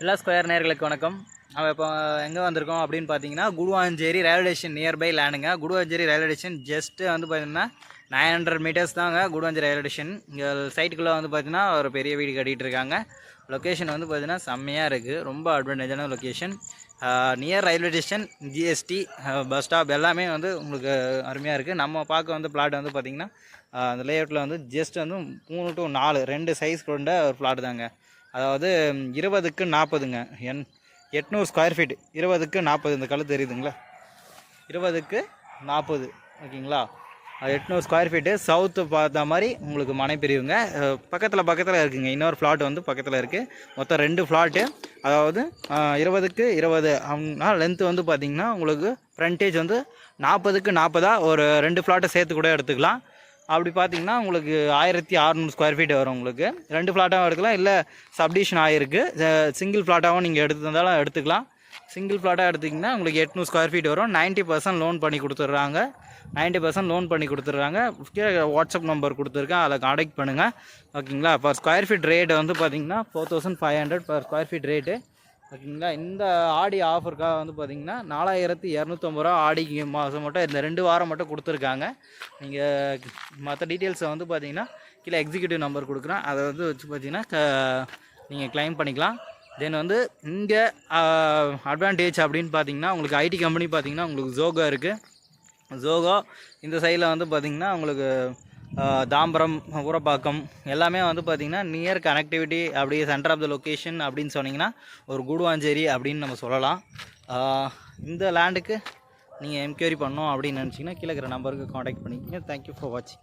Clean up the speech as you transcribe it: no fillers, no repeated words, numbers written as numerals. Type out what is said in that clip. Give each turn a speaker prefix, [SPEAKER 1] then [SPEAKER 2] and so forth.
[SPEAKER 1] எல்லா ஸ்கொயர் நேர்களுக்கு வணக்கம். நம்ம இப்போ எங்கே வந்திருக்கோம் அப்படின்னு பார்த்தீங்கன்னா, குடுவாஞ்சேரி ரயில்வே ஸ்டேஷன் நியர்பை லேண்டுங்க. குடுவாஞ்சேரி ரயில்வே ஸ்டேஷன் ஜஸ்ட்டு வந்து பார்த்தீங்கன்னா 900 மீட்டர்ஸ் தாங்க குடுவாஞ்சேரி ரயில்வே ஸ்டேஷன். இங்கே சைட்டுக்குள்ளே வந்து பார்த்தீங்கன்னா ஒரு பெரிய வீடு கட்டிகிட்டு இருக்காங்க. லொக்கேஷன் வந்து பார்த்தீங்கன்னா செம்மையாக இருக்குது, ரொம்ப அட்வான்டேஜான location. Near railway station, GST, bus stop எல்லாமே வந்து உங்களுக்கு அருமையாக இருக்குது. நம்ம பார்க்க வந்து பிளாட் வந்து பார்த்திங்கன்னா அந்த லேஅவுட்டில் வந்து ஜஸ்ட் வந்து 3 to 4 2 சைஸ் கொண்ட ஒரு பிளாட் தாங்க. அதாவது 20க்கு 40ங்க. 800 ஸ்கொயர் ஃபீட். 20க்கு 40. இந்த கல் தெரியுதுங்களா? 20க்கு 40 ஓகேங்களா? 800 ஸ்கொயர் ஃபீட்டு. சவுத்து பார்த்த மாதிரி உங்களுக்கு மனை பிரிவுங்க. பக்கத்தில் இருக்குங்க. இன்னொரு ஃப்ளாட் வந்து பக்கத்தில் இருக்குது. மொத்தம் 2 ஃப்ளாட்டு. அதாவது 20க்கு 20 அப்படின்னா லென்த்து வந்து பார்த்திங்கன்னா உங்களுக்கு ஃப்ரண்டேஜ் வந்து 40க்கு 40 ஒரு 2 ஃப்ளாட்டை சேர்த்து கூட எடுத்துக்கலாம். அப்படி பார்த்தீங்கன்னா உங்களுக்கு 1600 ஸ்கொயர் ஃபீட் வரும். உங்களுக்கு 2 ஃப்ளாட்டாகவும் எடுக்கலாம், இல்லை சப்டிஷன் ஆகிருக்கு சிங்கிள் ஃப்ளாட்டாகவும் நீங்கள் எடுத்துருந்தாலும் எடுத்துக்கலாம். சிங்கிள் ஃப்ளாட்டாக எடுத்திங்கன்னா உங்களுக்கு 800 ஸ்கொயர் ஃபீட் வரும். 90% லோன் பண்ணி கொடுத்துட்றாங்க. 90% லோன் பண்ணி கொடுத்துட்றாங்க. வாட்ஸ்அப் நம்பர் கொடுத்துருக்கேன், அதில் கான்டாக்ட் பண்ணுங்கள் ஓகேங்களா. இப்போ ஸ்கொயர் ஃபீட் ரேட்டு வந்து பார்த்திங்கன்னா 4500 பர் ஸ்கொயர் ஃபீட் ரேட்டு ஓகேங்களா. இந்த ஆடி ஆஃபருக்காக வந்து பார்த்திங்கன்னா 4250 ரூபா ஆடிக்கு மாதம் மட்டும் இந்த 2 வாரம் மட்டும் கொடுத்துருக்காங்க. நீங்கள் மற்ற டீட்டெயில்ஸை வந்து பார்த்திங்கன்னா கீழே எக்ஸிக்யூட்டிவ் நம்பர் கொடுக்குறேன், அதை வந்து வச்சு பார்த்திங்கன்னா நீங்கள் கிளைம் பண்ணிக்கலாம். தென் வந்து இங்கே அட்வான்டேஜ் அப்படின்னு பார்த்திங்கன்னா உங்களுக்கு ஐடி கம்பெனி பார்த்திங்கன்னா உங்களுக்கு ஜோகோ இருக்குது. ஜோகோ இந்த சைடில் வந்து பார்த்திங்கன்னா உங்களுக்கு தாம்பரம், ஊரப்பாக்கம் எல்லாமே வந்து பார்த்திங்கன்னா நியர் கனெக்டிவிட்டி. அப்படியே சென்டர் ஆஃப் த லொக்கேஷன் அப்படின்னு சொன்னிங்கன்னா ஒரு குடுவாஞ்சேரி அப்படின்னு நம்ம சொல்லலாம். இந்த லேண்டுக்கு நீங்கள் என்கொயரி பண்ணோம் அப்படின்னு நினச்சிங்கன்னா கீழே இருக்கிற நம்பருக்கு காண்டாக்ட் பண்ணிக்கோங்க. தேங்க்யூ ஃபார் வாட்சிங்.